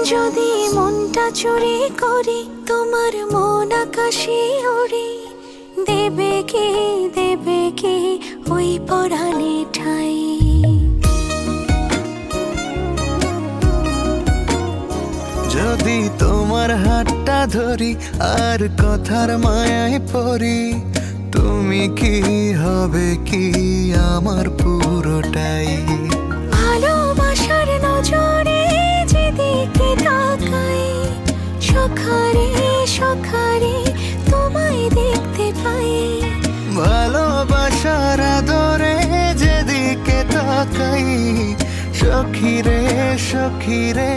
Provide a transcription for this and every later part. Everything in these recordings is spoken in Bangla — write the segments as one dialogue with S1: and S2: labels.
S1: যদি মনটা চুরি করি তোমার মন আকাশে ওড়ে, দেবে কি ওই পরাণে ঠাই।
S2: যদি তোমার হাতটা ধরি আর কথার মায়ায় পড়ি, তুমি কি হবে কি আমার পুরোটাই।
S1: ভালোবাসার নজরে যেদিকে তাকাই, সখারে সখারে তোমায় দেখতে পাই।
S2: ভালোবাসার আদরে যেদিকে তাকাই, সখিরে সখিরে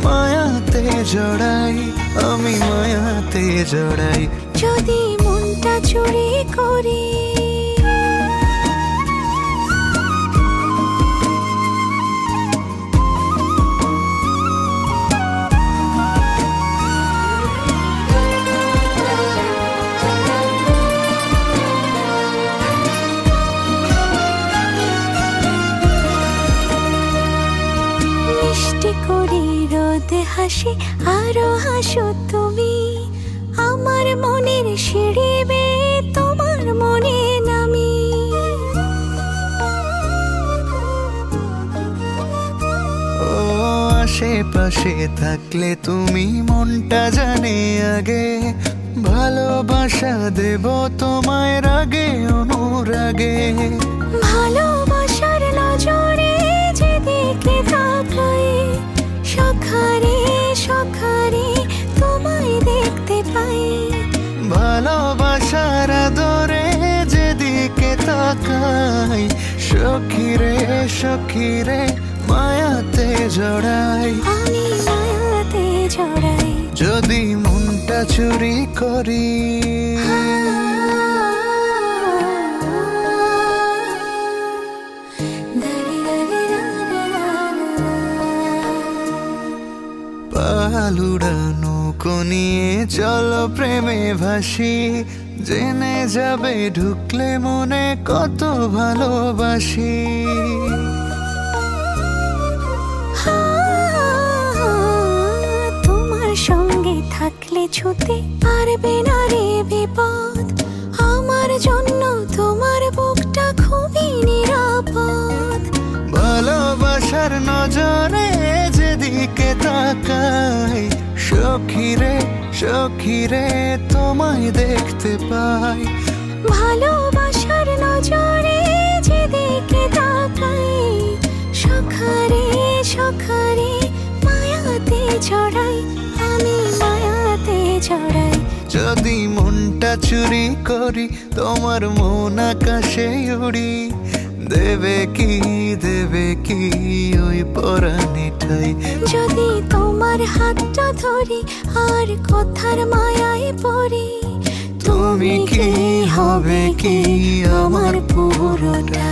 S2: মায়াতে জড়াই, আমি মায়াতে জড়াই।
S1: যদি মনটা চুরি করি মিষ্টি করি রোদে হাসি আরো হাসো তুমি, আমার মনের সিঁড়ি বেয়ে তোমার মনে নামি।
S2: ও আশেপাশে থাকলে তুমি মনটা জানে আগে, ভালোবাসা দেব তোমায় রাগে অনুরাগে।
S1: ভালোবাসার নজরে যেদিকে তাকাই, সখারে সখারে তোমায় দেখতে পাই।
S2: ভালোবাসার আদরে যেদিকে তাকাই, সখিরে সখিরে মায়াতে জড়াই,
S1: আমি মায়াতে জড়াই।
S2: যদি মনটা চুরি করি। পালুড়ানো নিয়ে চলো প্রেমে ভাসি, জেনে যাবে ঢুকলে মনে কত ভালোবাসি।
S1: তোমার সঙ্গে থাকলে ছুতে পারবে না রে বিপদ, আমার জন্য তোমার বুকটা খুবই নিরাপদ।
S2: ভালোবাসার নজরে যেদিকে তাকাই, সখিরে সখিরে তোমায় দেখতে পাই।
S1: ভালোবাসার নজরে যেদিকে তাকাই, সখারে সখারে মায়াতে জড়াই, আমি মায়াতে জড়াই।
S2: যদি মনটা চুরি করি তোমার মন আকাশে উড়ি, দেবে কি ওই পরাণে ঠাই।
S1: যদি তোমার হাতটা ধরি আর কথার মায়ায় পড়ি,
S2: তুমি কি হবে কি আমার পুরোটা।